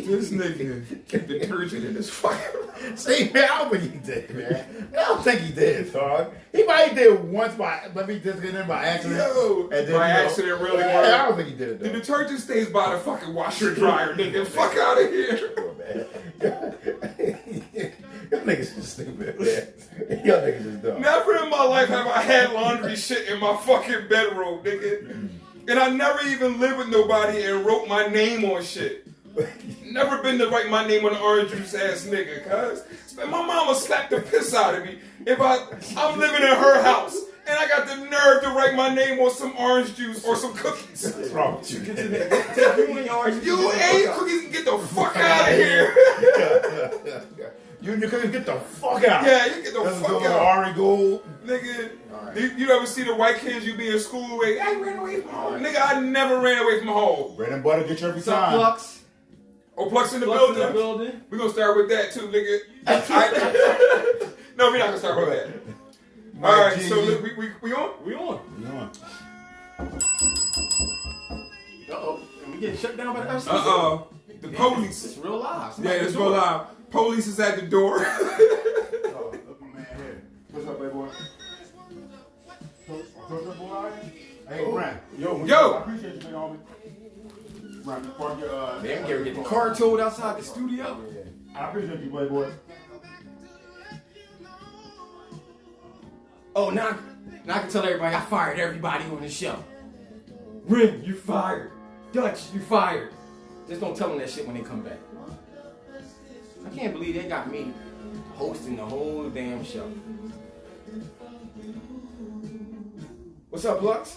This nigga kept detergent in his fucking. See, man, I don't think he did, man. I don't think he did, dog. He might did once by, let me just get in by accident. Yo, and then, by accident, really? Yeah, I don't think he did it, though. The detergent stays by the fucking washer dryer, nigga. Fuck out of here. Y'all niggas is stupid, man. Y'all niggas is dumb. Never in my life have I had laundry shit in my fucking bedroom, nigga. And I never even lived with nobody and wrote my name on shit. Never been to write my name on an orange juice ass nigga, cuz. My mama slapped the piss out of me if I'm living in her house and I got the nerve to write my name on some orange juice or some cookies. What's wrong with you? You ain't cookies, get the fuck out of here. You couldn't get the fuck out. Yeah, you get the fuck out. Ari Gold. Nigga, right. You ever see the white kids you be in school with? I ran away from home. Nigga, I never ran away from home. Bread and butter get you every time. Plucks. Oh, Plucks in the Plucks building? In the building. We're going to start with that too, nigga. No, we're not going to start with that. All right, so look, we on? We on. Uh-oh. And we getting shut down by the FCC. Uh-oh. The police. It's real live. Yeah, it's real live. Police is at the door. Oh, look my man here. What's up, baby boy? What's up, boy? Hey, Brent. Yo. I appreciate you, big homie. Brent, park your, They can get the car towed outside the studio. I appreciate you, playboy. Oh, now I can tell everybody I fired everybody on the show. Rim, you fired. Dutch, you fired. Just don't tell them that shit when they come back. I can't believe they got me hosting the whole damn show. What's up, Lux?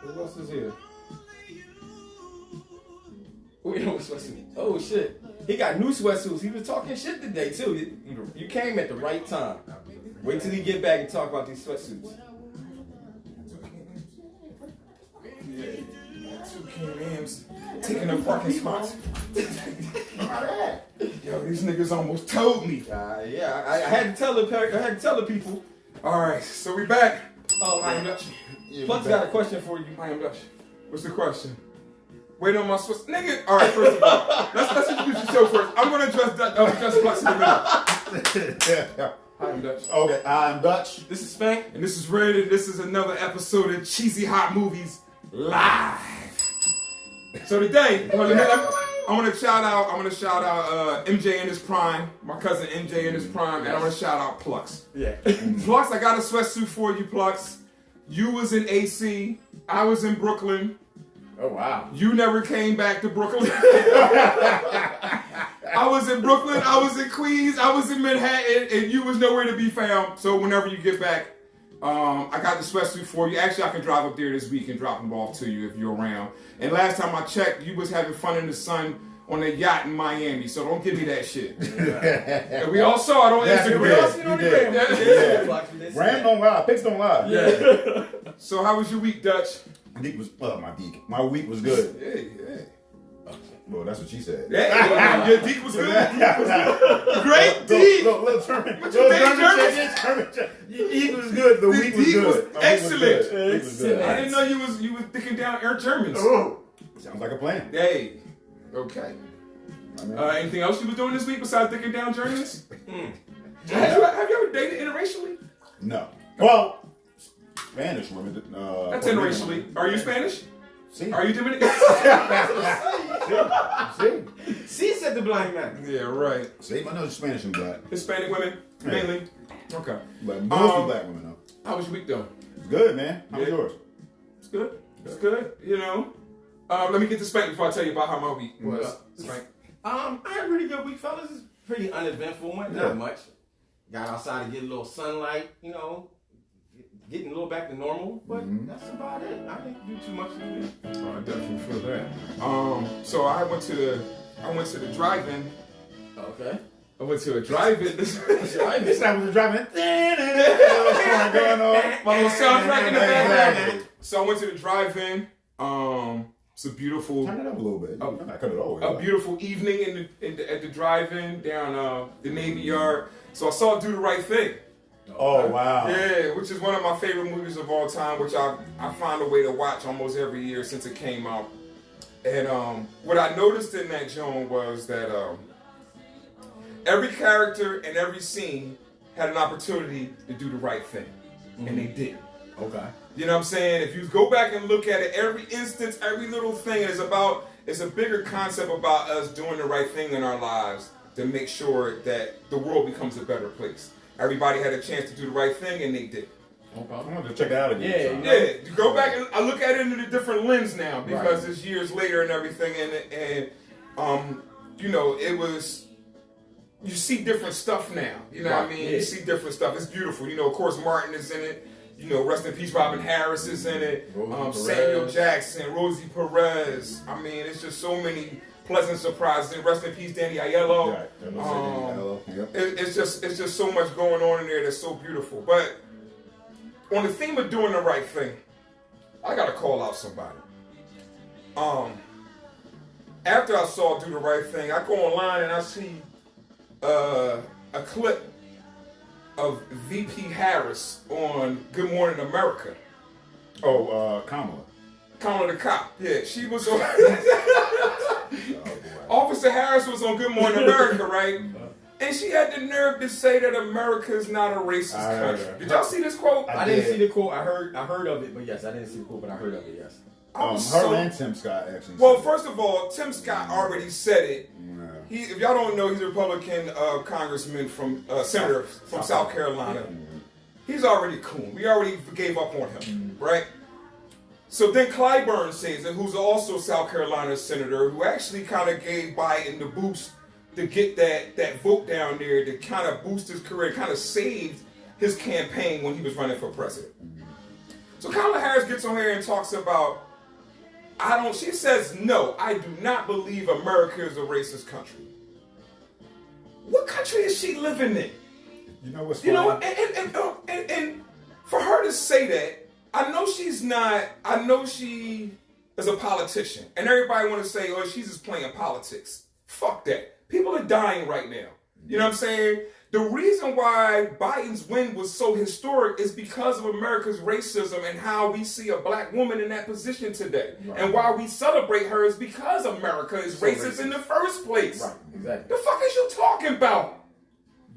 What else is here? Wait, no sweatsuit. Oh shit. He got new sweatsuits. He was talking shit today too. You came at the right time. Wait till he get back and talk about these sweatsuits. Yeah, 2 Can-Ams taking up parking spots. Yo, these niggas almost told me. Yeah, I had to tell the people. All right, so we back. Oh, I am Dutch. Plus, got a question for you. I am Dutch. What's the question? Wait on my Swiss. Nigga. All right, first of all, let's introduce the show first. I'm going to address Flux in a minute. I am Dutch. Okay, I'm Dutch. This is Spank. And this is Red, and this is another episode of Cheesy Hot Movies Live. So today, I want to shout out MJ in his prime, my cousin MJ in his prime, and I want to shout out Plux. Yeah. Plux, I got a sweatsuit for you, Plux. You was in AC, I was in Brooklyn. Oh wow. You never came back to Brooklyn. I was in Brooklyn, I was in Queens, I was in Manhattan, and you was nowhere to be found. So whenever you get back, I got the sweatsuit for you. Actually, I can drive up there this week and drop them off to you if you're around. And last time I checked, you was having fun in the sun on a yacht in Miami. So don't give me that shit. And we all saw it on Instagram. We all seen it on the Yeah. Ram don't lie, pics don't lie. Yeah. So how was your week, Dutch? My week was good. Hey. Well, that's what she said. Yeah, your deek was good. Great deek. Little German. What you think, German? It was good. The week was good. Excellent. I didn't know you was thinking down Air Germans. Oh, sounds like a plan. Hey. Okay. Anything else you was doing this week besides thinking down Germans? Have you ever dated interracially? No. Well, Spanish women. That's interracially. Are you Spanish? See? Are you Dominican? See? She said the blind man. Yeah, right. See, I know Spanish and black. Hispanic women, mainly. Okay. But mostly black women, though. How was your week, though? It's good, man. How was yours? It's good. It's good. You know. Let me get to Spank before I tell you about how my week was. Spank. I had a really good week, fellas. It's pretty uneventful one. Not much. Got outside to get a little sunlight, you know. Getting a little back to normal, but that's about it. I didn't do too much this week. Oh, I definitely feel that. So I went to the drive-in. Okay. I went to a drive-in. This time was a drive-in. My little soundtrack in the background. So I went to the drive-in. It's a beautiful. Turn it up a little bit. I cut it all the way. A beautiful evening at the drive-in down the Navy Yard. So I saw Do the Right Thing. Oh wow! Yeah, which is one of my favorite movies of all time, which I find a way to watch almost every year since it came out. And what I noticed in that Joan was that every character and every scene had an opportunity to do the right thing, and they did. Okay. You know what I'm saying? If you go back and look at it, every instance, every little thing is it's a bigger concept about us doing the right thing in our lives to make sure that the world becomes a better place. Everybody had a chance to do the right thing, and they did. Okay. I'm going to check it out again. Yeah. You go back and I look at it in a different lens now because it's years later and everything, and you know, it was. You see different stuff now. You know what I mean? Yeah. You see different stuff. It's beautiful. You know, of course, Martin is in it. You know, rest in peace, Robin Harris is in it. Samuel Jackson, Rosie Perez. I mean, it's just so many pleasant surprises. And rest in peace, Danny Aiello. It's just so much going on in there that's so beautiful. But on the theme of doing the right thing, I gotta call out somebody. After I saw Do the Right Thing, I go online and I see a clip of VP Harris on Good Morning America. Oh, Kamala. Kamala the cop. Yeah, she was on. Officer Harris was on Good Morning America, right? And she had the nerve to say that America is not a racist country. Did y'all see this quote? I didn't see the quote. I heard of it, but yes, I didn't see the quote, but I heard of it. Yes. Her and Tim Scott actually. Well, first of all, Tim Scott already said it. If y'all don't know, he's a Republican congressman from senator from South Carolina. He's already cool. We already gave up on him, right? So then Clyburn says it, who's also South Carolina senator, who actually kind of gave Biden the boost to get that vote down there to kind of boost his career, kind of saved his campaign when he was running for president. So Kamala Harris gets on here and talks about, she says, no, I do not believe America is a racist country. What country is she living in? You know what's funny? You know, and for her to say that, I know she's not, I know she is a politician. And everybody want to say, oh, she's just playing politics. Fuck that. People are dying right now. You know what I'm saying? The reason why Biden's win was so historic is because of America's racism and how we see a black woman in that position today. Right. And why we celebrate her is because America is racist in the first place. Right, exactly. The fuck is you talking about?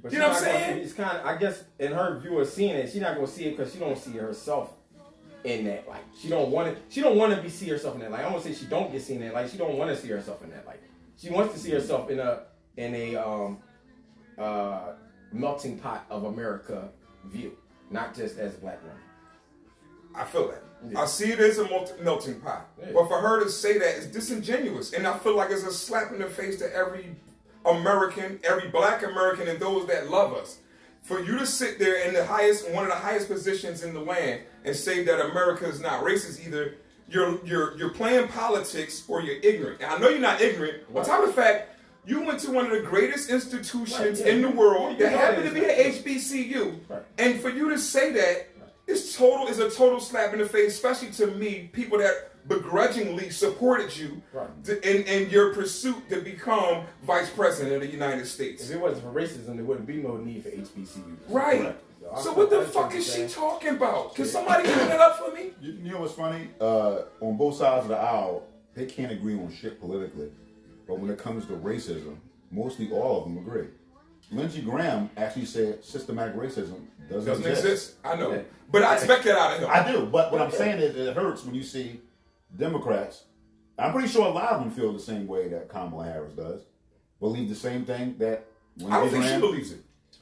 But you know what I'm saying? It's kind of, I guess, in her view of seeing it, she's not gonna see it because she don't see herself in that light. She don't want to see herself in that light. I won't say she don't get seen in that light. She don't want to see herself in that light. She wants to see herself in a melting pot of America view, not just as a black woman. I feel that. Yeah. I see it as a melting pot. Yeah. But for her to say that is disingenuous. And I feel like it's a slap in the face to every American, every black American, and those that love us. For you to sit there in one of the highest positions in the land and say that America is not racist, either you're playing politics or you're ignorant. And I know you're not ignorant. On top of the fact, you went to one of the greatest institutions in the world that happened to be at HBCU. Right. And for you to say that is a total slap in the face, especially to me, people that begrudgingly supported you in your pursuit to become vice president of the United States. If it wasn't for racism, there wouldn't be no need for HBCU. Right. So what the fuck is she talking about? Can somebody clean that up for me? You know what's funny? On both sides of the aisle, they can't agree on shit politically. But when it comes to racism, mostly all of them agree. Lindsey Graham actually said systematic racism doesn't exist. I know. But I expect that out of him. I do. But what I'm saying is it hurts when you see Democrats. I'm pretty sure a lot of them feel the same way that Kamala Harris does. Believe the same thing that Lindsey I don't think Graham, she believes it.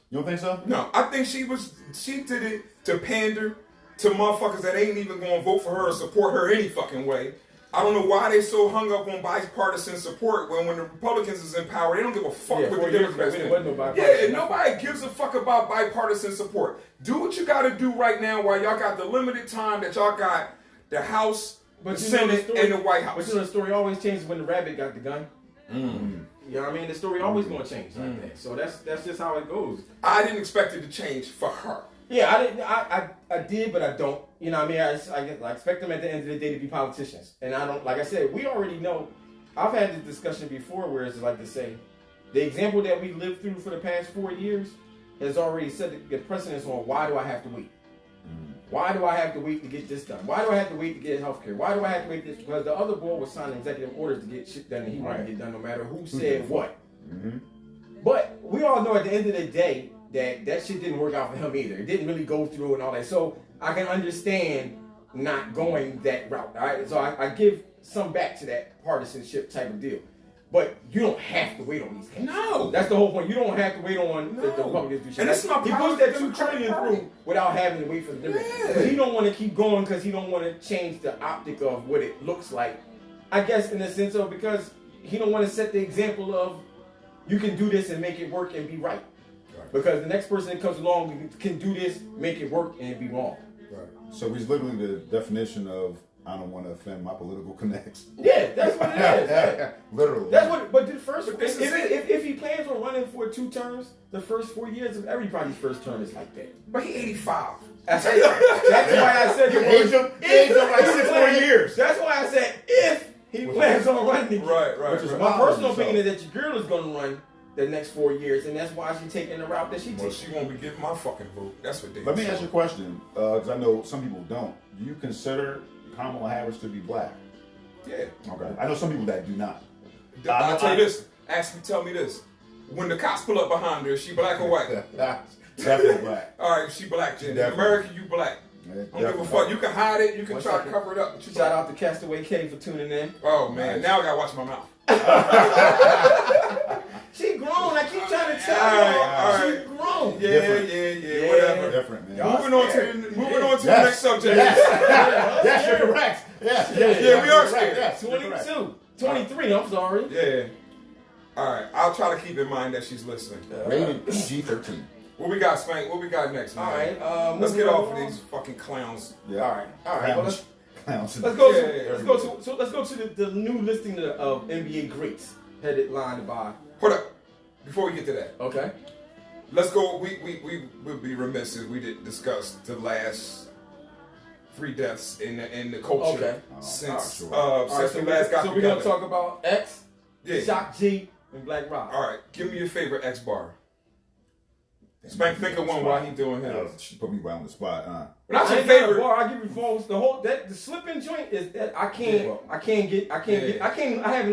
You don't think so? No. I think she did it to pander to motherfuckers that ain't even going to vote for her or support her any fucking way. I don't know why they so hung up on bipartisan support when the Republicans is in power, they don't give a fuck what the Democrats do. Yeah, nobody gives a fuck about bipartisan support. Do what you got to do right now while y'all got the limited time that y'all got the House, the Senate, and the White House. But you know the story always changes when the rabbit got the gun. You know what I mean? The story always gonna change like that. So that's just how it goes. I didn't expect it to change for her. Yeah, I didn't. I did, but I don't. You know what I mean? I expect them at the end of the day to be politicians, and I don't. Like I said, we already know. I've had this discussion before, where it's like to say, the example that we lived through for the past 4 years has already set the precedence on why do I have to wait? Why do I have to wait to get this done? Why do I have to wait to get health care? Why do I have to wait this? Because the other boy was signing executive orders to get shit done and he wanted to get done no matter who said what. But we all know at the end of the day that shit didn't work out for him either. It didn't really go through and all that. So I can understand not going that route. All right. So I give some back to that partisanship type of deal. But you don't have to wait on these things. No. That's the whole point. You don't have to wait on the Republicans to do shit. And this is my he problem pushed that with the $2 trillion Party. through without having to wait for the Democrats. Yeah. But he don't want to keep going because he don't want to change the optic of what it looks like. I guess in the sense of because he don't want to set the example of you can do this and make it work and be right. Because the next person that comes along can do this, make it work, and be wrong. Right. So he's literally the definition of I don't want to offend my political connects. Yeah, that's what it is. Yeah. Literally. That's what. But the first, But this is it. if he plans on running for 2 terms, the first 4 years of everybody's first term is like that. But he 85. That's why I said the Age word. him like 6 more years. That's why I said if he plans on running again. Right. Which is My wild personal in itself. opinion is that your girl is going to run the next 4 years, and that's why she's taking the route that she Well, takes. she won't be getting my fucking vote. That's what they Let me say. ask you a question, because I know some people don't. Do you consider Kamala Harris to be black? Yeah. Okay. I know some people that do not. I'll tell you this. Tell me this. When the cops pull up behind her, is she black or white? Definitely black. All right, she black, Jen. In Definitely. America, you black. Yeah, Don't give a definitely. fuck. You can hide it. You can One try to second. cover it up. But you Shout black. out to Castaway K for tuning in. Oh, man. Now I got to watch my mouth. She grown. I keep trying to tell All you. right. She grown. Yeah, Different. yeah, whatever. Different, man. Y'all Moving on to the Yes. next subject. Yes, you're correct. Yes. Yeah, we are you're scared. Yes, you're correct. 22. 23, I'm sorry. Yeah. All right. I'll try to keep in mind that she's listening. Rated PG-13. What we got, Spank? What we got next, man? All right. Let's moving get off of along. these fucking clowns. Yeah. All right. Well, Clowns. let's go. Yeah. Let's go to the new listing of NBA greats, headed lined by. Hold up. Before we get to that, Okay. let's go. We would be remiss if we didn't discuss the last 3 deaths in the culture Okay. since sure. All right. since we last got so we're together. gonna talk about X, Yeah. Shock G, and Black Rock. All right. Give me your favorite X bar. Spank, think of one while he doing his. She put me right on the spot, huh? But that's I your ain't got a favorite. bar. I give you phones. The whole the slipping joint is that I haven't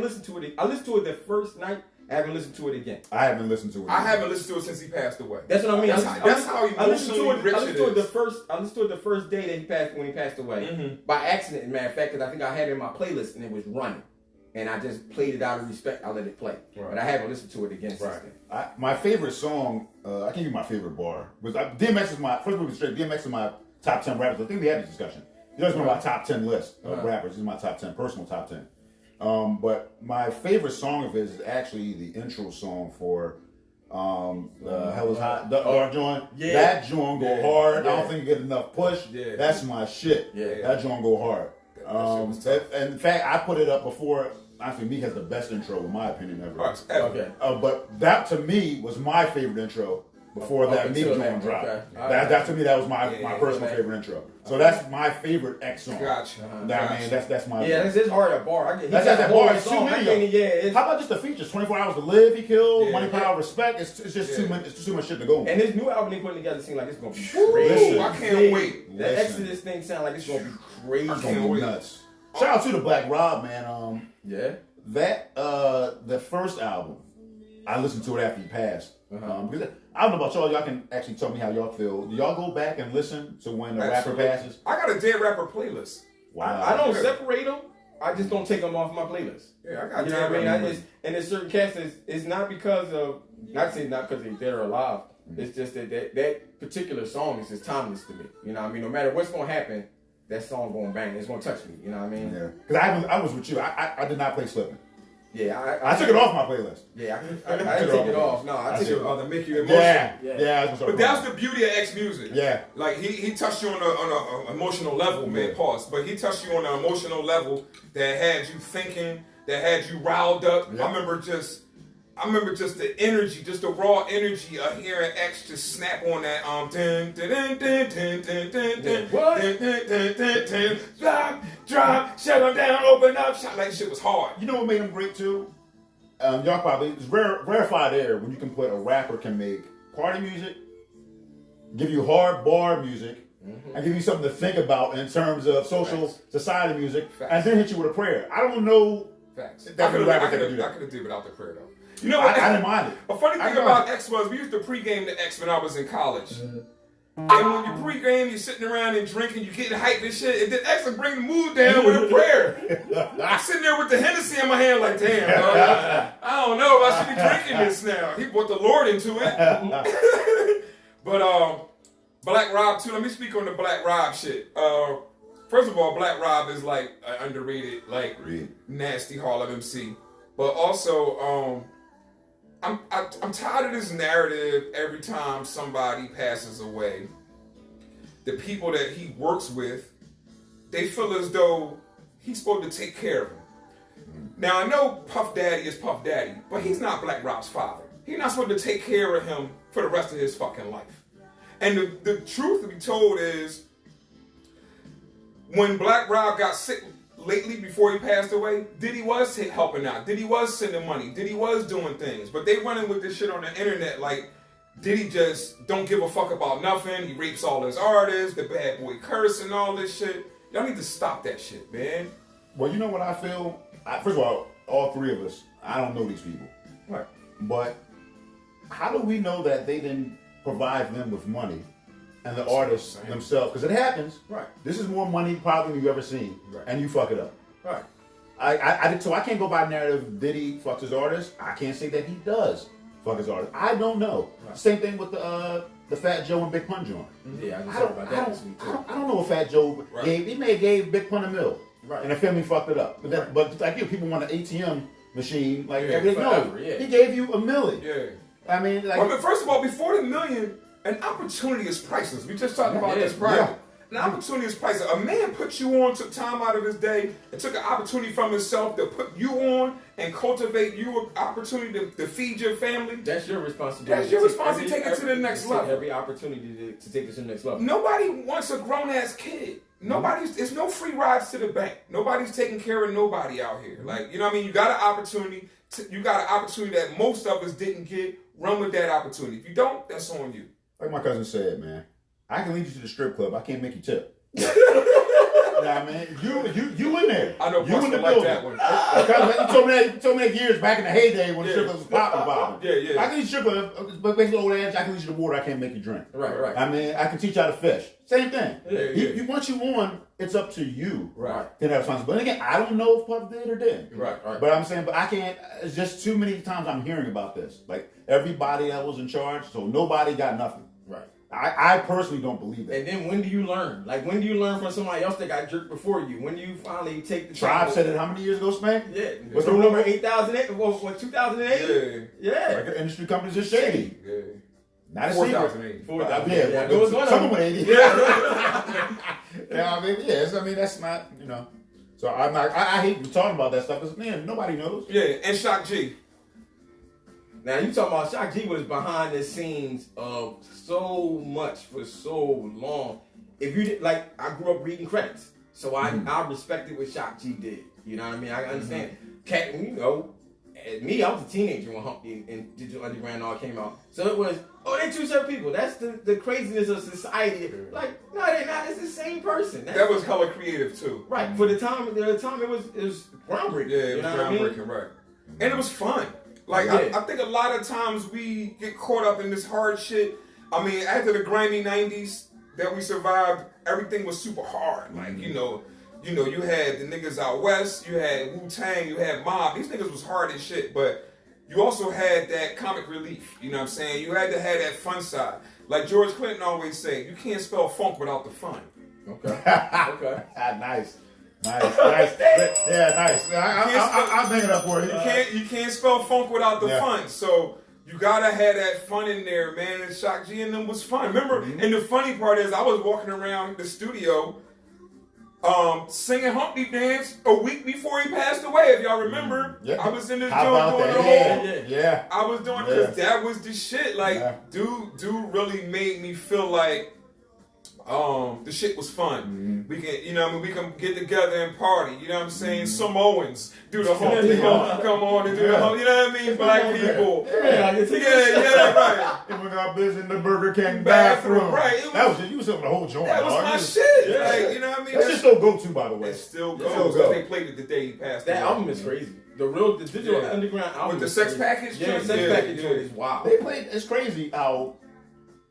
listened to it. I listened to it the first night. I haven't listened to it again. I haven't listened to it. I haven't listened to it since he passed away. That's what I mean. That's how I listened to emotionally it. rich I listened it to it is. I listened to it the first day that he passed when he passed away by accident. As a matter of fact, because I think I had it in my playlist and it was running, and I just played it out of respect. I let it play, but I haven't listened to it again since then. My favorite song, I can't give you my favorite bar. DMX is my, first movie straight, DMX is my top 10 rappers. I think we had this discussion. He does one of my top 10 list of rappers. This is my top 10, personal top 10. But my favorite song of his is actually the intro song for Hell is Hot, Dark Joint. Yeah. That joint go hard. Yeah. I don't think it get enough push. Yeah. That's my shit. Yeah. That joint go hard. That shit was tough. And in fact, I put it up before. Honestly, Meek has the best intro in my opinion ever. All right, ever. Okay. But that to me was my favorite intro before that Meek until joint that, dropped. okay. That to me that was my personal okay. favorite intro. So that's my favorite X song. Gotcha. That, I mean, that's my. Yeah, it's hard at bar. That's that bar. It's too song. many. It's, How about just the features? 24 Hours to Live, He Killed, Yeah. Money, Power, Respect. It's just too much. It's too much shit to go on. and this new album they putting together seems like it's gonna be Listen. crazy. I can't wait. The Listen. Exodus thing sound like it's gonna be crazy. It's gonna be nuts. Shout out to the Black Rob, man. Yeah. That the first album, I listened to it after he passed. Because I don't know about y'all can actually tell me how y'all feel. Do y'all go back and listen to when the Absolutely. rapper passes? I got a dead rapper playlist. Wow. I don't Yeah. separate them. I just don't take them off my playlist. Yeah, I got You know dead what I mean? rapper. And there's certain cats, it's not because of, not saying not because they're dead or alive. It's just that particular song is just timeless to me. You know what I mean? No matter what's going to happen, that song going to bang. It's going to touch me. You know what I mean? Yeah. Because I was with you. I did not play Slippin'. Yeah, I took it off my playlist. Yeah, I didn't take it off. No, I took it off. To make you emotional. Yeah. But that's the beauty of X music. Yeah. Like he touched you on an emotional level, man. Pause. But he touched you on an emotional level that had you thinking, that had you riled up. Yeah. I remember just I remember just the energy, just the raw energy of hearing X just snap on that drop, shut them down, open up, shot. Like shit was hard. You know what made him great too? Y'all probably, it's rarefied air when you can put a rapper can make party music, give you hard bar music, and give you something to think about in terms of social society music, and then hit you with a prayer. I don't know. Facts. I could have did without the prayer though. You know what? I didn't mind it. A funny thing about X was we used to pregame the X when I was in college. And when you pregame, you're sitting around and drinking, you getting hyped and shit, and then X would bring the mood down with a prayer. I'm sitting there with the Hennessy in my hand like, damn, dog, I don't know if I should be drinking this now. He brought the Lord into it. But Black Rob too, let me speak on the Black Rob shit. First of all, Black Rob is like an underrated, like nasty Harlem MC. But also, I'm tired of this narrative every time somebody passes away. The people that he works with, they feel as though he's supposed to take care of them. Now, I know Puff Daddy is Puff Daddy, but he's not Black Rob's father. He's not supposed to take care of him for the rest of his fucking life. And the truth to be told is, when Black Rob got sick lately before he passed away, Diddy was helping out. Diddy was sending money. Diddy was doing things. But they running with this shit on the internet like Diddy just don't give a fuck about nothing. He rapes all his artists, the bad boy curse and all this shit. Y'all need to stop that shit, man. Well, you know what I feel? First of all three of us, I don't know these people. Right. But how do we know that they didn't provide them with money and the artists themselves? Because it happens. Right. This is more money probably than you've ever seen. Right. And you fuck it up. Right. So I can't go by narrative Diddy fucks his artist. I can't say that he does fuck his artist. I don't know. Right. Same thing with the Fat Joe and Big Pun joint. Yeah, I don't know if Fat Joe may have gave Big Pun $1 million. Right. And the family fucked it up. But like people want an ATM machine like everything. No, he gave you $1 million. Yeah. I mean, like, first of all, before the $1 million, an opportunity is priceless. We just talked about this prior. Yeah. An opportunity is priceless. A man put you on, took time out of his day, and took an opportunity from himself to put you on and cultivate you an opportunity to feed your family. That's your responsibility. That's your responsibility to take it to the next level. Every opportunity to take it to the next level. Nobody wants a grown-ass kid. It's no free rides to the bank. Nobody's taking care of nobody out here. Like, you know what I mean? You got an opportunity. You got an opportunity that most of us didn't get. Run with that opportunity. If you don't, that's on you. Like my cousin said, man, I can lead you to the strip club. I can't make you tip. Nah, man, you in there. I know you in the like building. that one. You told me that years back in the heyday when the strip clubs was popping. Yeah. I can lead you to strip club, but basically old age, I can lead you to water. I can't make you drink. Right. I mean, I can teach you how to fish. Same thing. Yeah. Once you on, it's up to you. Right. Then have responsibility. Again, I don't know if Puff did or didn't. Right. But I'm saying, but I can't. It's just too many times I'm hearing about this. Like everybody that was in charge, so nobody got nothing. Right. I personally don't believe that. And then when do you learn? Like, when do you learn from somebody else that got jerked before you? When do you finally take the Tribe said it how many years ago, Smack? Yeah. What's the number? 8,008? What, 2008? Yeah. Like industry companies are shady. Yeah. Not a 4,008. 4,000. Yeah. There was one some of them. 80. Yeah. Yeah, I mean, yes. I mean, that's not, you know. So I'm not, I hate talking about that stuff because, man, nobody knows. Yeah, and Shock G. Now, you talking about Shock G was behind the scenes of so much for so long. If you did, like, I grew up reading credits, so I respected what Shock G did. You know what I mean? I understand. Cat, you know, me, I was a teenager when Humpty and Digital Underground all came out. So it was, they're two separate people. That's the craziness of society. Like, no, they're not. It's the same person. That was hella creative too. Right. For the time it was groundbreaking. Yeah, it was groundbreaking, right. And it was fun. Like, I think a lot of times we get caught up in this hard shit. I mean, after the grimy 90s that we survived, everything was super hard. Like, you know, you had the niggas out west, you had Wu-Tang, you had Mob. These niggas was hard as shit, but you also had that comic relief. You know what I'm saying? You had to have that fun side. Like George Clinton always said, you can't spell funk without the fun. Okay. Okay. Nice. Yeah, nice. I'll bring it up for you. You can't spell funk without the fun. So you gotta have that fun in there, man. And Shock G and them was fun. Remember, and the funny part is I was walking around the studio Singing Humpty Dance a week before he passed away. If y'all remember, I was in this joint doing the whole. Yeah. I was doing because that was the shit. Like, dude really made me feel like the shit was fun. We can, you know, what I mean, we can get together and party. You know what I'm saying? Samoans do the whole thing. Come on and do the whole. You know what I mean? Black people. Yeah, right. And we got biz in the Burger King bathroom. Right. That was it. You was selling the whole joint. That was my shit. Yeah. Like, you know what I mean? That shit still go to, by the way. It still goes. Because they played it the day he passed away. That album is crazy. The digital underground album with the sex package. Yeah, sex package is wild. They played. It's crazy how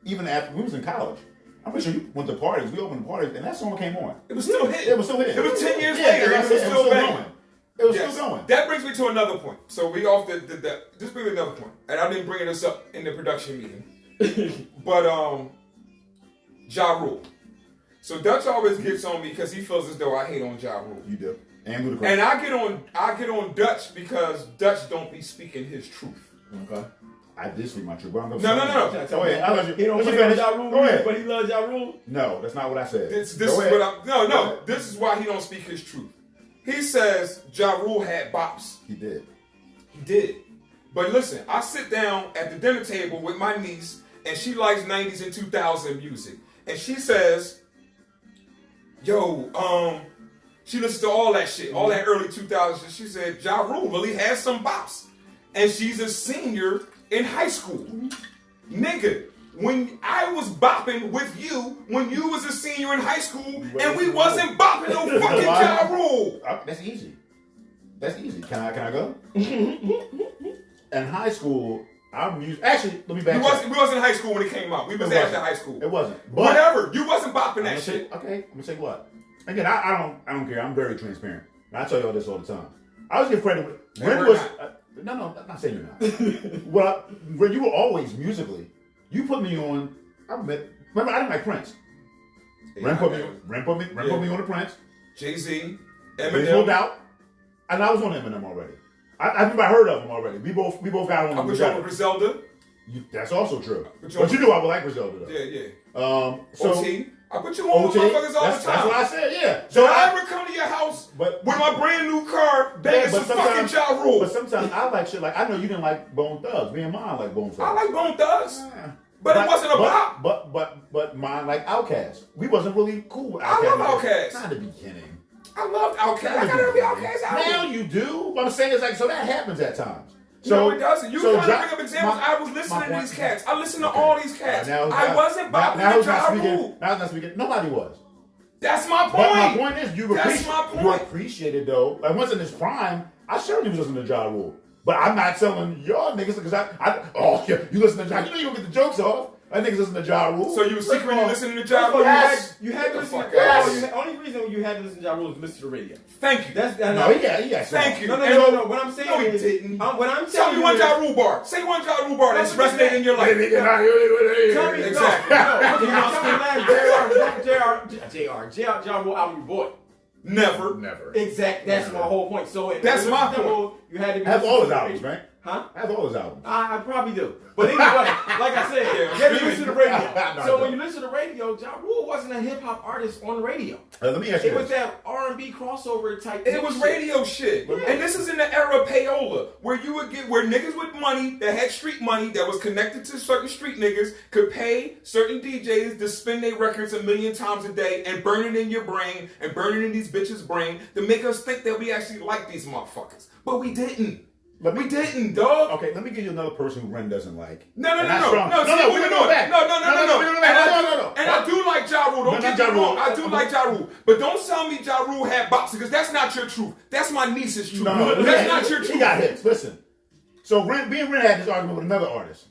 even after we was in college. I'm pretty sure you went to parties. We opened the parties, and that song came on. It was still hitting. It was still hitting. It was 10 years later. It was still going. It was still going. That brings me to another point. So we off the this brings me to another point, and I didn't bring this up in the production meeting, but Ja Rule. So Dutch always gets on me because he feels as though I hate on Ja Rule. You do. And Ludacris. And I get on Dutch because Dutch don't be speaking his truth. Okay. I did speak my truth, but I'm going No. Go ahead. I'll let you. He don't play on Ja Rule, but he loves Ja Rule. No, that's not what I said. This is what I'm. No. This is why he don't speak his truth. He says Ja Rule had bops. He did. He did. But listen, I sit down at the dinner table with my niece, and she likes 90s and 2000 music, and she says, "Yo, she listens to all that shit, all that early 2000s." And she said, "Ja Rule really has some bops," and she's a senior in high school. Nigga, when I was bopping with you, when you was a senior in high school, and we wasn't bopping no fucking Ja Rule. That's easy. That's easy. Can I go? In high school, our music. Actually, let me back up. We wasn't in high school when it came out. We was after high school. It wasn't. But whatever. You wasn't bopping that shit. Okay, I'm gonna say what? Again, I don't care. I'm very transparent. And I tell y'all this all the time. I was give credit. Ren was. No, I'm not saying you're not. Well, when you were always musically, you put me on. Remember, I didn't like Prince. Ren put me on the Prince. Jay-Z, Eminem. No doubt. And I was on Eminem already. I remember I heard of him already. We both got on. I was on Griselda. That's also true. But you knew I would like Griselda though. Yeah. So OT. I put you on motherfuckers all the time. That's what I said, yeah. So I ever come to your house with my brand new car begging some fucking Ja Rule. But sometimes I like shit like, I know you didn't like Bone Thugs. Me and mine like Bone Thugs. I like Bone Thugs. But it wasn't a bop. But mine like Outkast. We wasn't really cool with Outkast. I love Outkast. Not in the beginning. I loved Outkast. I got every Outkast album. Now you do. What I'm saying is like, so that happens at times. No, it doesn't. You trying to bring up examples. I was listening to these cats. I listened to all these cats. I wasn't bopping with Ja Rule. Now it's not speaking. Nobody was. That's my point. But my point is, you appreciate it though. Like once in his prime, I certainly was listening to Ja Rule. But I'm not telling y'all niggas because you listen to Ja. You know you don't get the jokes off. That niggas listen to Ja Rule. So you were secretly listening to Ja Rule? Yes. You had to listen to Ja Rule. The only reason you had to listen to Ja Rule is listen to the radio. Thank you. Thank you. No. What I'm saying is, he didn't. What I'm telling tell me one Ja Rule bar. Say one Ja Rule bar that's resonating in your life. Tell me exactly. No. Ja Rule album you bought. Never. Exactly. That's my whole point. So that's my point. You had to have all his albums, right? Huh? I have all his albums. I probably do. But anyway, like I said, you have to listen to the radio. So when you listen to the radio, Ja Rule wasn't a hip hop artist on the radio. Let me ask you It was that R&B crossover type. It was radio shit. Yeah. And this is in the era of payola, where niggas with money that had street money that was connected to certain street niggas could pay certain DJs to spin their records 1 million times a day and burn it in your brain and burn it in these bitches' brain to make us think that we actually like these motherfuckers. But we didn't. We didn't, dog. Okay, let me give you another person who Ren doesn't like. No. We can go back. No. And I do like Ja Rule. Don't get me wrong. I do like Ja Rule. But don't tell me Ja Rule had bops because that's not your truth. That's my niece's truth. No, that's not your truth. He got hits. Listen. So me and Ren had this argument with another artist.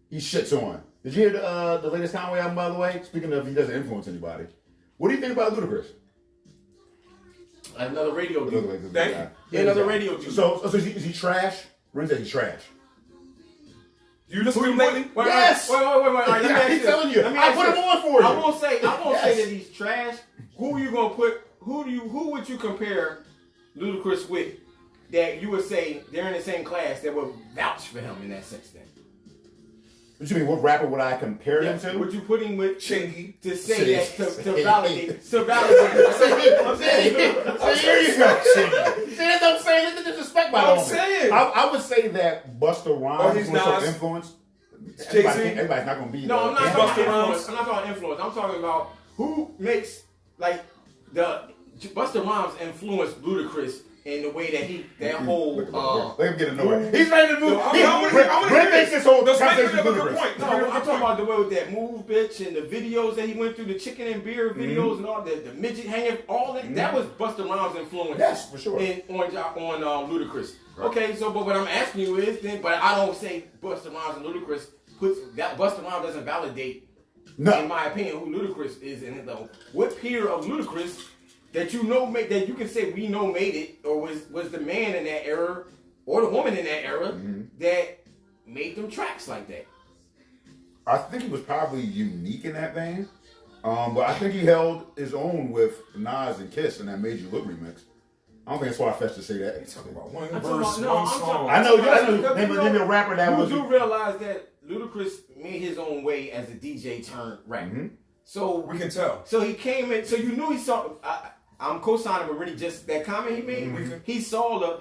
He shits on. Did you hear the latest Conway album, by the way? Speaking of, he doesn't influence anybody. What do you think about Ludacris? Another radio dude. Yeah, another radio dude. So is he trash? Ren said he's trash. You listen to him lately? Yes. Wait. All right, let me ask you. I'm telling you. I put him on for you. I won't say that he's trash. Who are you gonna put? Who would you compare Ludacris with? That you would say they're in the same class that would vouch for him in that sense. Then What you mean? What rapper would I compare him to? Would you put him with Chingy. to say that to validate? To validate. I'm saying. Here you go, Chingy. See, that's what I'm saying. This is disrespect by I'm saying. I would say that Busta Rhymes he's was some Nas. influence. Jay-Z. Everybody's not going to be No, I'm not Busta talking Rhymes. influence. I'm not talking influence. I'm talking about who makes like the Busta Rhymes influenced Ludacris in the way that that whole. Let him get nowhere. He's ready to move. I'm Brent makes this whole Let's make conversation it a good ludicrous. point. No, I'm talking about the way with that move, bitch, and the videos that he went through, the chicken and beer videos and all that, the midget hanging, all that. That was Busta Rhymes' influence. Yes, for sure. On Ludacris. Right. Okay, so but what I'm asking you is, then, but I don't say Busta Rhymes and Ludacris puts that Busta Rhymes doesn't validate, in my opinion, who Ludacris is in it though. What peer of Ludacris that you know that you can say we know made it, or was the man in that era or the woman in that era that made them tracks like that? I think he was probably unique in that vein, but I think he held his own with Nas and Kiss in that Made You Look remix. I don't think it's far-fetched to say that. Talking about one I'm verse, talking about- one I'm song. talking- I know. Give me a rapper that You was. do realize that Ludacris made his own way as a DJ turned rapper. So We can tell. So he came in. So you knew he saw. I'm co-signing with really just that comment he made. He saw the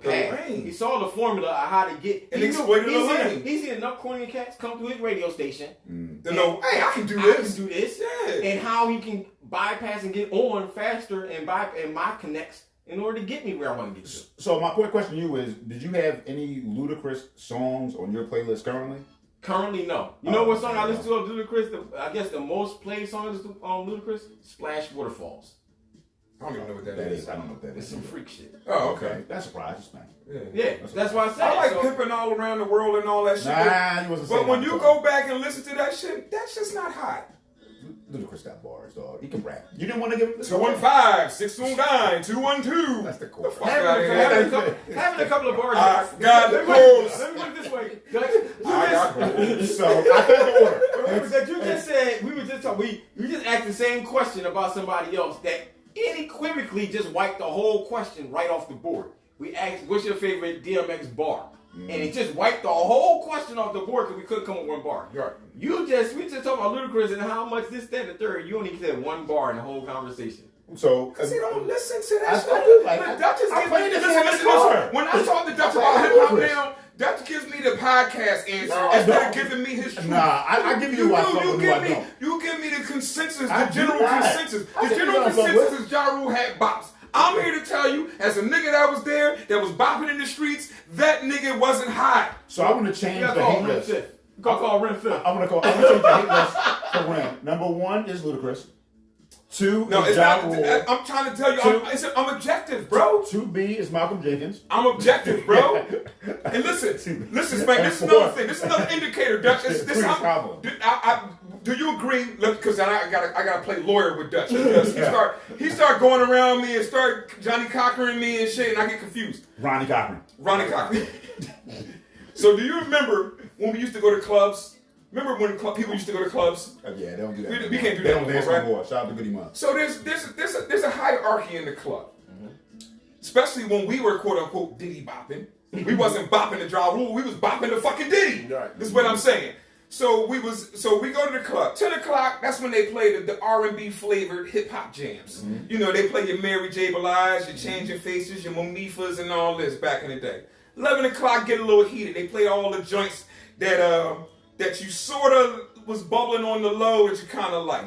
path. lane. He saw the formula of how to get. And he exploited the he's lane. seen, he's seen enough corny cats come through his radio station. To know, hey, I can do I this. can do this. Yeah. And how he can bypass and get on faster and my connects in order to get me where I want to get to. So my quick question to you is: did you have any Ludacris songs on your playlist currently? Currently, no. You know what song I listen to of Ludacris? I guess the most played song on Ludacris? Splash Waterfalls. I don't even know what that That is. is. I don't know what that It's is. some freak shit. Oh, okay. That's a surprise, man. Yeah, that's why I said I like so. pimping all around the world and all that shit. Nah, you wasn't saying But when that you before. go back and listen to that shit, that's just not hot. Ludacris got bars, dog. He can rap. You didn't want to give him this 215-629-212. That's the core. Fuck out of here. Having a couple of bars. I got Let hoes. me put it this way. I got hoes. So I fed the order. That you just said we were just talking. We just asked the same question about somebody else that unequivocally just wiped the whole question right off the board. We asked, "What's your favorite DMX bar?" And it just wiped the whole question off the board because we couldn't come with one bar. Right. We just talking about Ludacris and how much this, that, and the third. You only said one bar in the whole conversation. So Cause he don't listen to that I shit. do like- The Duchess I gives played me this listen, on the listen, car. listen. When I talk to Dutch about played hip hop Ludacris. now, Dutch gives me the podcast answer No, I instead don't. of giving me his truth. Nah, I give you what I fuck with, who I don't. You give me the consensus, I the do general not. consensus. I The think general you don't fuck consensus is Ja Rule had bops. I'm here to tell you, as a nigga that was there, that was bopping in the streets, that nigga wasn't hot. So I want to change You the gotta call hate Ren list. fifth. You gotta call Ren fifth. I'm gonna change the hate list for Ren. Number 1 is Ludacris. 2 No, is it's Ja not. Rule. I'm trying to tell you, I'm objective, bro. 2B is Malcolm Jenkins. I'm objective, bro. And listen, Spank, this is another thing. This is another indicator, Dutch. This how, Problem. do you agree? Because I gotta play lawyer with Dutch. Because he start going around me and start Johnny Cochran me and shit, and I get confused. Ronnie Cochran. Ronnie Cochran. So do you remember when we used to go to clubs? Remember when people used to go to clubs? Yeah, they don't do that. We can't do they that don't dance anymore, no more. Shout out to Goody Mom. So there's a hierarchy in the club, especially when we were quote unquote Diddy bopping. We wasn't bopping the Ja Rule. We was bopping the fucking Diddy. Right. This is what I'm saying. So we go to the club. 10 o'clock. That's when they play the R&B flavored hip hop jams. You know, they play your Mary J. Blige, your Changing Faces, your Monifas, and all this back in the day. 11 o'clock get a little heated. They play all the joints that you sort of was bubbling on the low that you kind of like.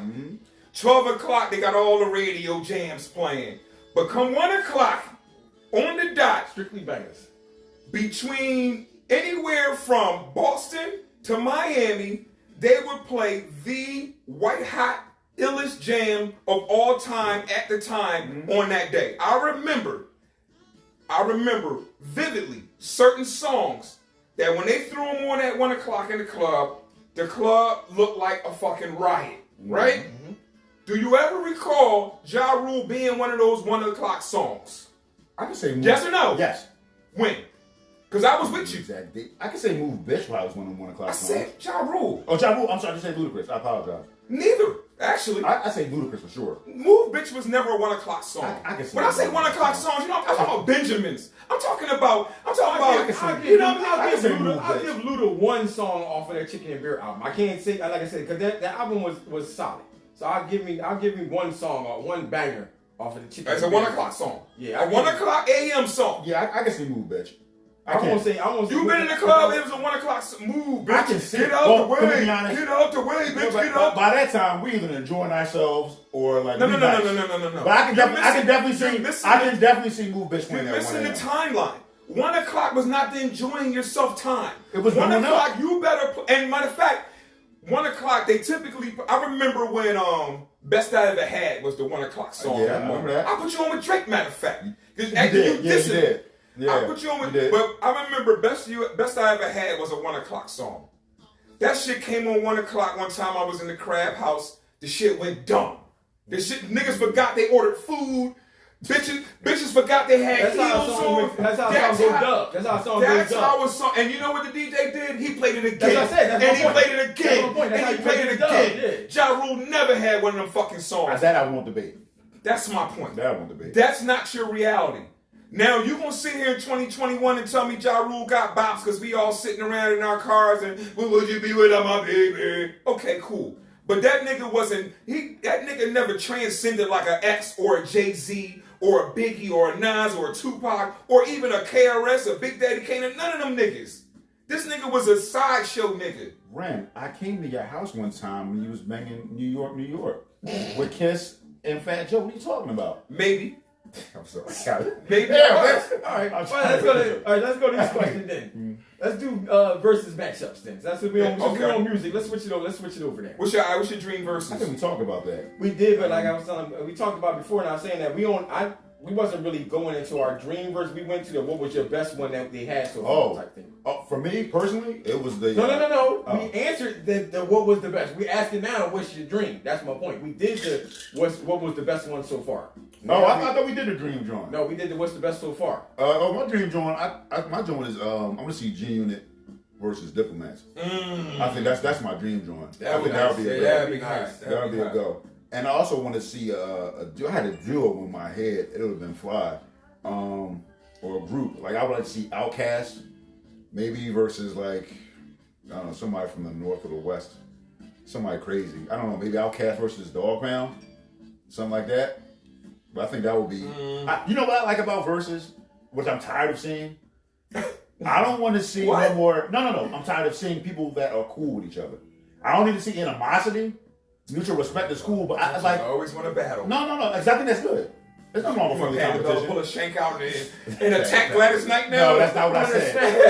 12 o'clock, they got all the radio jams playing. But come 1 o'clock, on the dot, Strictly bangers. between anywhere from Boston to Miami, they would play the white hot illest jam of all time at the time on that day. I remember vividly certain songs that when they threw them on at 1 o'clock in the club looked like a fucking riot, right? Do you ever recall Ja Rule being one of those 1 o'clock songs? I can say more. Yes or no? Yes. When? Because I was with you. Exactly. I can say Move Bitch while I was one of them 1 o'clock I songs. said Ja Rule. Oh, Ja Rule. I'm sorry, I just said Ludacris. I apologize. Neither, actually. I say Ludacris for sure. Move Bitch was never a 1 o'clock song. I can say when I say that. 1 o'clock songs, you know, I'm talking about Benjamins. I'm talking about, I'll give Luda one song off of that Chicken and Beer album. I can't say, like I said, because that album was solid. So I'll give me one song or one banger off of the Chicken. It's a 1 o'clock song. Yeah, a 1 o'clock a.m. song. Yeah, I can say Move Bitch. I won't say. You've been in the club. It was a 1 o'clock move, bitch. I can see. Get out the way. Get out the way, bitch. Get out. By that time, we either enjoying ourselves or like. No. But I can definitely see Move Bitch playing You're that missing the 1 timeline. 1 o'clock was not the enjoying yourself time. It was 1 o'clock. You better. And matter of fact, 1 o'clock. They typically. I remember when Best I Ever Had was the 1 o'clock song. Yeah, I remember that. I put you on with Drake. Matter of fact, You did. Yeah, I put you on with, but I remember Best I Ever Had was a 1 o'clock song. That shit came on 1 o'clock one time. I was in the Crab House. The shit went dumb. The shit niggas forgot they ordered food. Bitches forgot they had heels on. That's how a song goes up. That's how a song goes up. That's how a song. And you know what the DJ did? He played it again. That's what I said. And he played it again. And he played it again. Ja Rule never had one of them fucking songs. That I won't debate. That's my point. That I won't debate. That's not your reality. Now, you gonna sit here in 2021 and tell me Ja Rule got bops because we all sitting around in our cars and, well, would you be without my baby? Okay, cool. But that nigga that nigga never transcended like a X or a Jay-Z or a Biggie or a Nas or a Tupac or even a KRS, a Big Daddy Kane, none of them niggas. This nigga was a sideshow nigga. Ren, I came to your house one time when you was banging New York with Kiss and Fat Joe. What are you talking about? Maybe. I'm sorry. Maybe. All right. Let's go to this question then. Let's do versus matchups then. That's what we on music. Let's switch it over there. What's your dream versus? I think we talked about that. We did, but like I was telling, we talked about before, and I was saying that we wasn't really going into our dream verse. We went to the what was your best one that they had so far type thing. For me personally, it was the no. We answered the what was the best. We asking now what's your dream. That's my point. We did the what was the best one so far. No, I thought we did the dream joint. No, we did the what's the best so far. My dream joint. My joint is I'm gonna see G Unit versus Diplomats. I think that's my dream joint. That would be nice. That would be a go. And I also want to see I had a duo in my head. It would have been fly, or a group. Like I would like to see Outkast, maybe versus like I don't know somebody from the north or the west, somebody crazy. I don't know, maybe Outkast versus Dog Pound, something like that. But I think that would be. You know what I like about verses, which I'm tired of seeing. I don't want to see no more. No. I'm tired of seeing people that are cool with each other. I don't need to see animosity. Mutual respect is cool, but I like. I always want to battle. No. I think that's good. There's nothing wrong with friendly competition. Pull a shank out and attack Gladys Knight now. No, that's not what I said.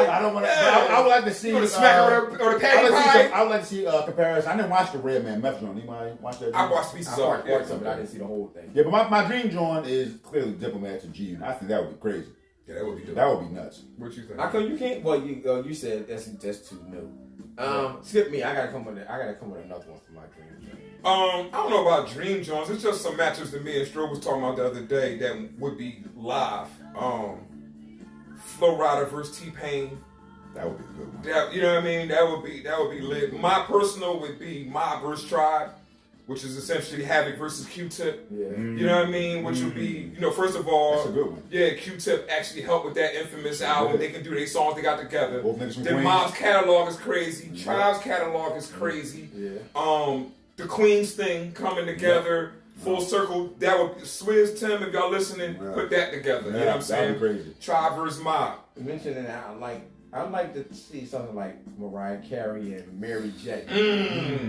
I don't want to. I would like to see. Smack her or the patty pie. I would like to see comparison. I didn't watch the Red Man Meth joint. Anybody watch that? I watched pieces of it. I didn't see the whole thing. Yeah, but my dream joint is clearly Diplomats and G Unit. I think that would be crazy. Yeah, that would be dope. That would be nuts. What you think? How come you can't? Well, you said that's too new. Skip me. I gotta come with another one for my dream joint. I don't know about Dream Jones. It's just some matches that me and Stroh was talking about the other day that would be live. Flo Rida versus T-Pain. That would be a good one. That, you know what I mean? That would be lit. My personal would be Mob versus Tribe, which is essentially Havoc versus Q-Tip. Yeah. You know what I mean? Which would be, first of all, that's a good one. Yeah, Q-Tip actually helped with that infamous album. They can do their songs they got together. Both niggas from Then Queens. Mob's catalog is crazy. Tribe's catalog is crazy. Yeah. The Queens thing coming together, full circle. That would be Swizz, Tim, if y'all listening, put that together. You know what I'm saying? That'd be crazy. Tribe versus Mob. Mentioning that, I'd like to see something like Mariah Carey and Mary J.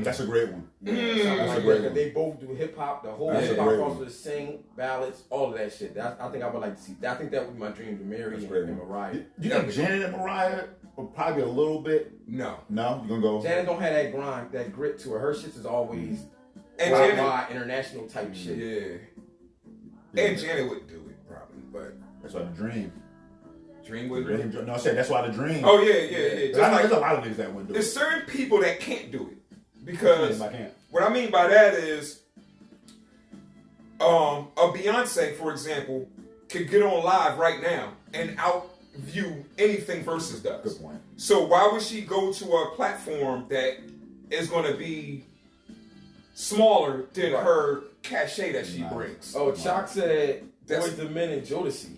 That's a great one. That's a great one. They both do hip hop. The whole hip hop also sing ballads, all of that shit. I think I would like to see. I think that would be my dream to Mary and Mariah. You think Janet and Mariah would probably a little bit? No. You gonna go? Janet don't have that grind, that grit to her. Her shit is always international type shit. Yeah. And Janet would do it probably, but that's why the dream. Dream would. No, I said that's why the dream. Oh yeah. Just there's a lot of niggas that wouldn't do it. There's certain people that can't do it because I can't. What I mean by that is, a Beyonce, for example, could get on live right now and view anything Versus does. Good point. So why would she go to a platform that is going to be smaller than her cachet that she brings? Oh, Chalk said That's- Boys the Men and Jodeci.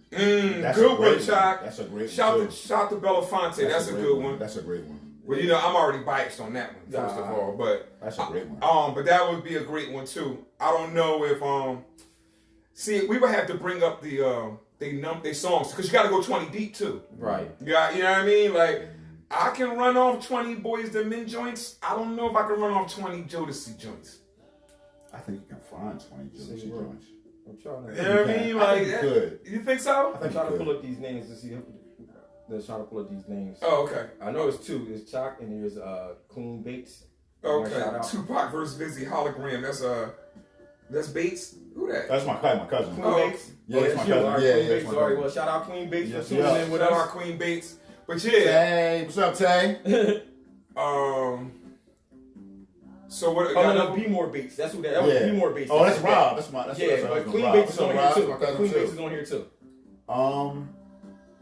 That's Good a one, great Chalk. That's a great Shout one. to Belafonte. That's a great good one. That's a great one. Well, you know, I'm already biased on that one, first of all, but That's a great one. but that would be a great one too. I don't know if see, we would have to bring up they songs because you got to go 20 deep too. Right. Yeah, you know what I mean? Like I can run off 20 Boys the Men joints. I don't know if I can run off 20 Jodeci joints. I think you can find 20 Jodeci joints. I'm trying You know what I mean? Like, you could. You think so? I'm trying to pull up these names to see. Let's try to pull up these names. Oh, okay. I know it's two. There's Chalk and there's Clean Bates. Okay. Tupac versus Busy Hologram. That's Bates. Who that? That's my cousin. Queen Oh, Bates. Yeah, that's my you. cousin. All right, Yeah, Queen yeah, Bates. that's my Sorry, cousin. well, shout out Queen Bates Yes, for tuning yeah. in with Shout out us. Queen Bates. But yeah. Tay, what's up, Tay? So what? Oh no, Be More Bates. That's who that was. Yeah. Be More Bates. Oh, that's Rob. That's my. That's Yeah, that's but my Queen Rob. Bates is What's on up, here Rob? My too. cousin, Queen too. Bates is on here too.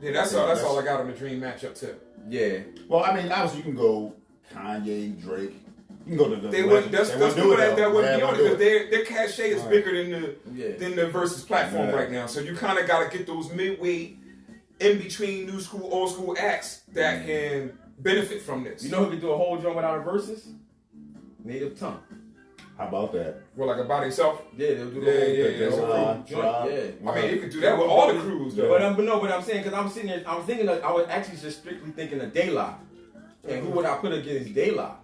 Yeah, that's all I got on the dream matchup too. Yeah. Well, I mean, obviously you can go Kanye, Drake. You can go to the. They wouldn't. That's people that wouldn't be on it because their cachet is Right. bigger than the Versus platform right now. So you kind of got to get those midway, in between new school, old school acts that can benefit from this. You know who could do a whole drum without a verses? Native Tongue. How about that? Well, like about himself. Yeah, they'll do the whole Tribe. joint. I mean, you could do that with all the crews, though. But I'm saying because I'm sitting there, I was thinking, I was actually just strictly thinking of De La, and who would I put against De La?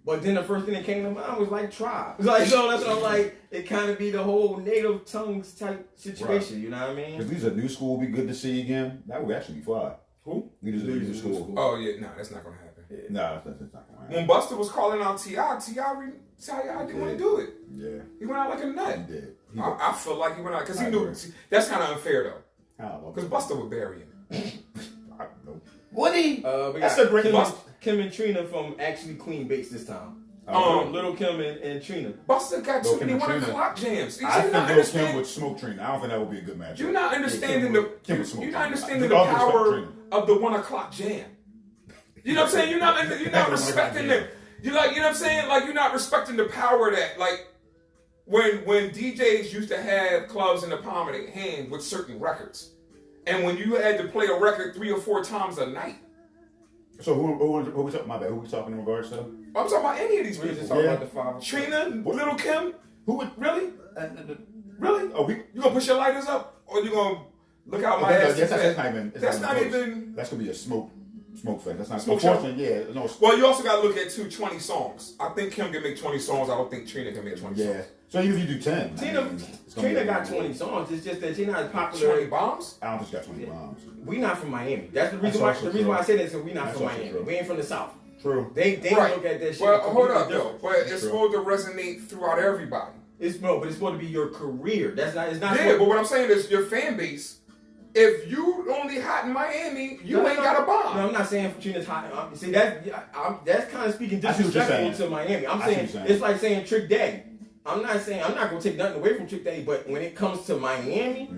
But then the first thing that came to mind was like Tribe. It's like, so that's what I'm like. It kind of be the whole Native Tongues type situation. Right. You know what I mean? Because these are new school, be good to see again. That would actually be fly. Who? Leaders of new school. Oh yeah, no, that's not gonna happen. Yeah. No, that's not gonna happen. When Busta was calling out T.I. didn't want to do it. Yeah. He went out like a nut. He did. I feel like he went out because he knew. That's kind of unfair though. How? Because Busta would bury him. I don't know. Would he? We That's got a great Kim and Trina from actually Queen Bates this time. Little Kim and Trina. Busta got too many 1 o'clock jams. I think Little Kim would smoke Trina. I don't think that would be a good match. You're not understanding You're not understanding the power of the 1 o'clock jam. You know what I'm saying? You're not respecting them. You know what I'm saying? Like you're not respecting the power that like when DJs used to have clubs in the palm of their hand with certain records, and when you had to play a record 3 or 4 times a night. So who we talking? My bad. Who we talking in regards to? I'm talking about any of these people. Just talking about the five. Trina, Little Kim. Who would Really? really? Oh, You gonna push your lighters up, or you gonna look out my ass? That's not even. That's gonna be a smoke fest. That's not Smoke show? unfortunately. Yeah, no. Well, you also got to look at 20 songs. I think Kim can make 20 songs. I don't think Trina can make 20 Yeah. songs. So even if you do 10, Trina got 20 songs. It's just that she's not as popular. 20 bombs? I don't think she got 20 bombs. We not from Miami. That's the reason That's why. also The reason why I true. say that is because we not That's from also Miami. true. We ain't from the South. True. They Right. look at that shit. Well, hold up completely though. But it's supposed to resonate throughout everybody. But it's supposed to be your career. That's not. It's not. Yeah, but what I'm saying is your fan base. If you only hot in Miami, you ain't got a bomb. No, I'm not saying Trina's hot. See that's kind of speaking I see what you're disrespectful saying. to Miami. I'm I see saying what you're saying. it's like saying Trick Daddy. I'm not gonna take nothing away from Trick Daddy, but when it comes to Miami,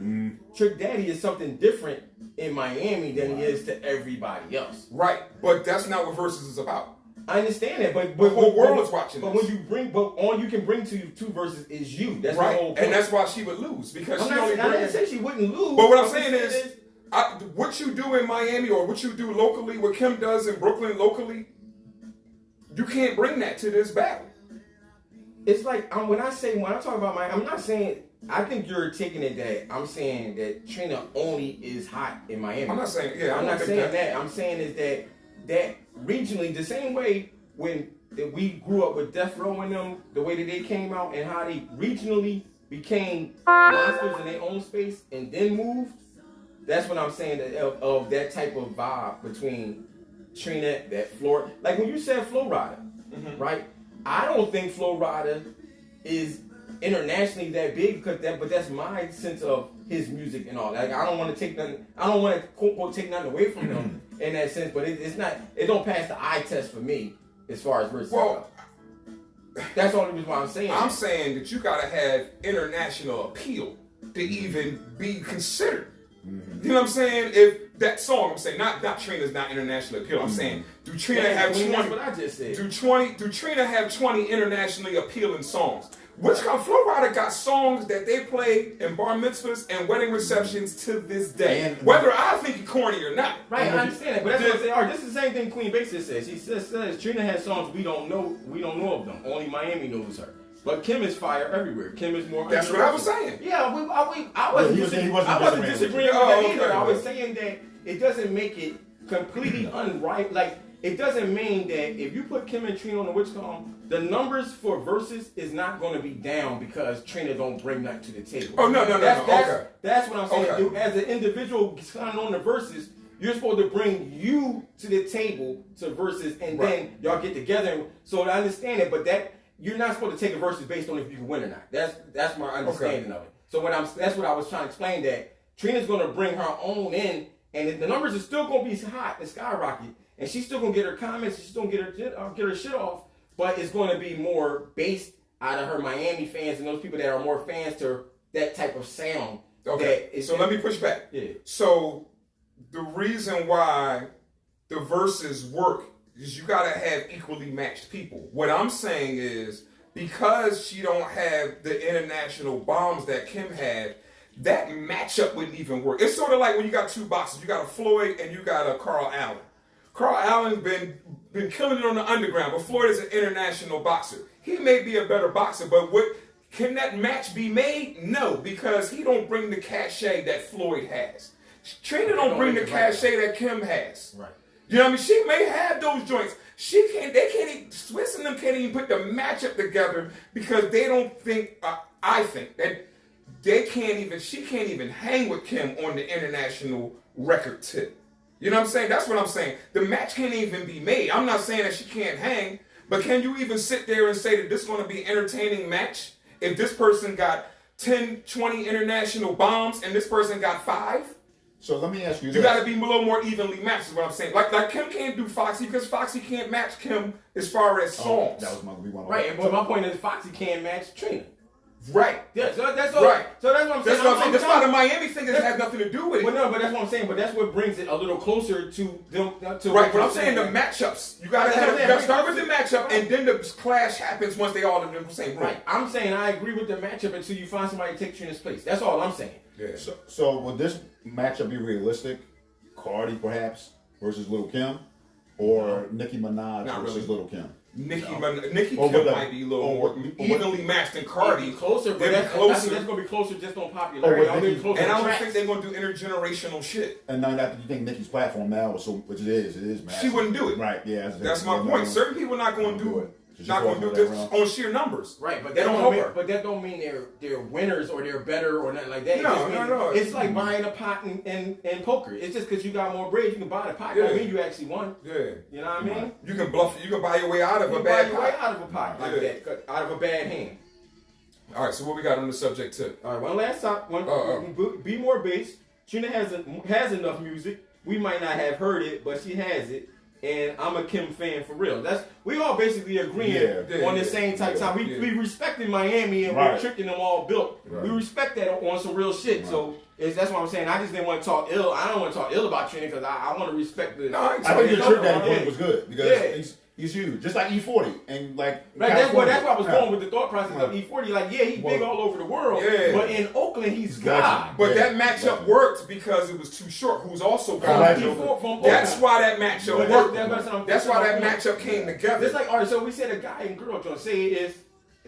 Trick Daddy is something different in Miami than he is to everybody else. Right, but that's not what Versus is about. I understand that, but The whole world is watching But this. when you bring, but all you can bring to two verses is you. That's Right, the whole point. and that's why she would lose because I'm she not only saying, I didn't brings. say she wouldn't lose. But what I'm saying is, what you do in Miami or what you do locally, what Kim does in Brooklyn locally, you can't bring that to this battle. it's like when I talk about Miami, I'm not saying. I think you're taking it that I'm saying that Trina only is hot in Miami. I'm not saying, yeah, I'm not saying that. I'm saying is that regionally, the same way that we grew up with Death Row and them, the way that they came out and how they regionally became monsters in their own space and then moved. That's what I'm saying of that type of vibe between Trina, that Florida. Like when you said Flo Rida, right? I don't think Flo Rida is internationally that big but that's my sense of his music and all. Like I don't want to take nothing. I don't want to quote unquote take nothing away from him in that sense. But it's not. It don't pass the eye test for me as far as versus. Well, that's the only reason why I'm saying. I'm saying that you gotta have international appeal to even be considered. You know what I'm saying? If that song, I'm saying, not Trina's not internationally appealing. I'm saying, do Trina have 20? That's what I just said. Do Trina have 20 internationally appealing songs? Which Flow Rider got songs that they play in bar mitzvahs and wedding receptions to this day. And whether I think it's corny or not. Right, I understand that, but that's what I'm saying. All right, this is the same thing Queen Basis says. She says Trina has songs we don't know of them. Only Miami knows her. But Kim is fire everywhere. Kim is more. That's what I was saying. Yeah, I wasn't disagreeing with that either. I was saying that it doesn't make it completely unright. Like, it doesn't mean that if you put Kim and Trina on the Witch Column, the numbers for verses is not going to be down because Trina don't bring nothing to the table. Oh, no. That's what I'm saying. Okay. As an individual signing on the verses, you're supposed to bring you to the table to verses, and then y'all get together. So I understand it, but that you're not supposed to take a verses based on if you can win or not. That's my understanding of it. So that's what I was trying to explain, that Trina's going to bring her own in, and the numbers are still going to be hot and skyrocket, and she's still going to get her comments, she's still going to get her shit off. But it's going to be more based out of her Miami fans and those people that are more fans to that type of sound. Okay, so let me push back. Yeah. So the reason why the verses work is you got to have equally matched people. What I'm saying is because she don't have the international bombs that Kim had, that matchup wouldn't even work. It's sort of like when you got two boxers. You got a Floyd and you got a Carl Allen. Carl Allen's been killing it on the underground, but Floyd is an international boxer. He may be a better boxer, but can that match be made? No, because he don't bring the cachet that Floyd has. Trina don't bring the cachet that Kim has. Right. You know what I mean? She may have those joints. They can't even, Swiss and them can't even put the matchup together because they don't think, I think, that she can't even hang with Kim on the international record tip. You know what I'm saying? That's what I'm saying. The match can't even be made. I'm not saying that she can't hang, but can you even sit there and say that this is going to be an entertaining match if this person got 10, 20 international bombs and this person got 5? So let me ask you this. You got to be a little more evenly matched is what I'm saying. Like Kim can't do Foxy because Foxy can't match Kim as far as songs. That was my one. Right, but my point is Foxy can't match Trina. Right. Yeah, so that's all. Right. So that's what I'm saying. That's what I'm saying. That's why the Miami thing has nothing to do with it. But no, but that's what I'm saying. But that's what brings it a little closer to them. Right, but I'm saying the matchups. You gotta start with the matchup, and then the clash happens once they all in the same room. Right. I'm saying I agree with the matchup until you find somebody to take Trina's place. That's all I'm saying. Yeah. So would this matchup be realistic? Cardi perhaps versus Lil Kim, or Nicki Minaj versus Lil Kim? Nicki Kim might be a little more evenly matched than Cardi. Closer, but I think that's going to be closer just on popularity. And I don't think they're going to do intergenerational shit. And now that you think Nicki's platform now, which it is massive. She wouldn't do it. Right, yeah. That's my point. Certain people are not going to do it. Not going to do this on sheer numbers. Right, but that don't mean they're winners or they're better or nothing like that. No. It's like buying a pot in poker. It's just because you got more bread, you can buy the pot. Don't mean you actually won. Yeah. You know what I mean? You can bluff. You can buy your way out of a bad pot. Out of a pot like that, out of a bad hand. All right. So what we got on the subject tip? All right. One last top. Be more bass. Trina has enough music. We might not have heard it, but she has it. And I'm a Kim fan for real. We all basically agreeing on the same type of time. We respecting Miami and we're tricking them all built. Right. We respect that on some real shit. Right. So that's what I'm saying. I just didn't want to talk ill. I don't want to talk ill about Trina because I want to respect the. No, I think your Trick Daddy point was good because he's huge, just like E40 and like. Right, that's why I was going with the thought process of E40. Like, he's big all over the world, but in Oakland he's God. But that matchup worked because it was too short. Who's also God. That's why that matchup worked. That's why that matchup came together. It's like, all right, so we said a guy and girl joint. Say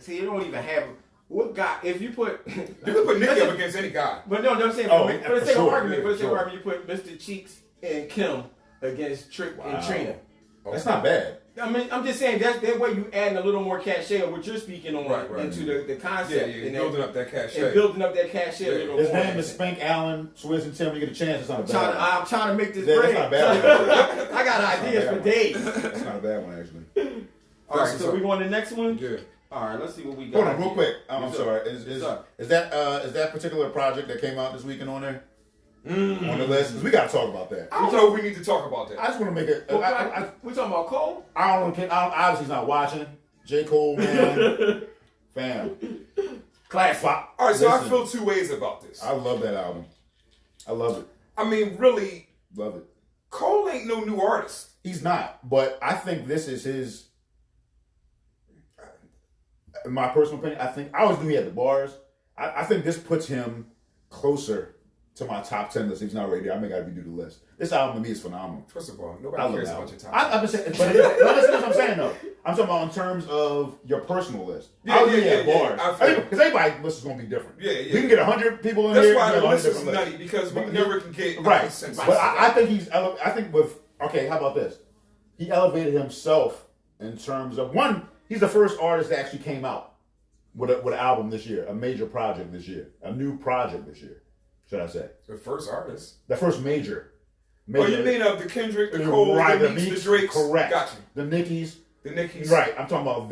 you don't even have. What guy? If you put you can put Nicki up against any guy. But no, I'm saying for the sake of argument, you put Mr. Cheeks and Kim against Trick and Trina. That's not bad. I mean, I'm just saying that way you adding a little more cachet of what you're speaking on into the concept. Yeah, building up that cachet. And building up that cachet a little more. His name is Spank Allen, Swizz and Tim. When you get a chance, it's not a bad one. I'm trying to make this break. That's not a bad one. I got ideas for days. That's not a bad one, actually. All right, so we go on to the next one? Yeah. All right, let's see what we got. Hold on, real quick. I'm sorry. Is that particular project that came out this weekend on there? On the list? Because we got to talk about that. I don't know if we need to talk about that. I just want to make it. We talking about Cole? I don't know. Obviously, he's not watching. J. Cole, man. Fam. Classic. All right, so I feel two ways about this. I love that album. I love it. I mean, really, Love it. Cole ain't no new artist. He's not, but I think this is his. In my personal opinion, I always knew he had the bars. I think this puts him closer to my top 10 list. If he's not already there, I may gotta redo the list. This album to me is phenomenal. First of all, nobody cares about your top 10. I'm saying, but listen to what I'm saying though. I'm talking about in terms of your personal list. Yeah, bars. Because everybody's list is gonna be different. Yeah. We can get 100 people in That's here. That's why the list is different lists. nutty, because we never can get right. consensus. But I think I think with okay, how about this? He elevated himself in terms of one. He's the first artist that actually came out with an album this year, a major project this year, a new project this year. Should I say the first artist? The first major. Oh, you mean of the Kendrick, the Cole, right, the Meeks, the Drakes? Correct. Got you. The Nickies. The Nickies. Right. I'm talking about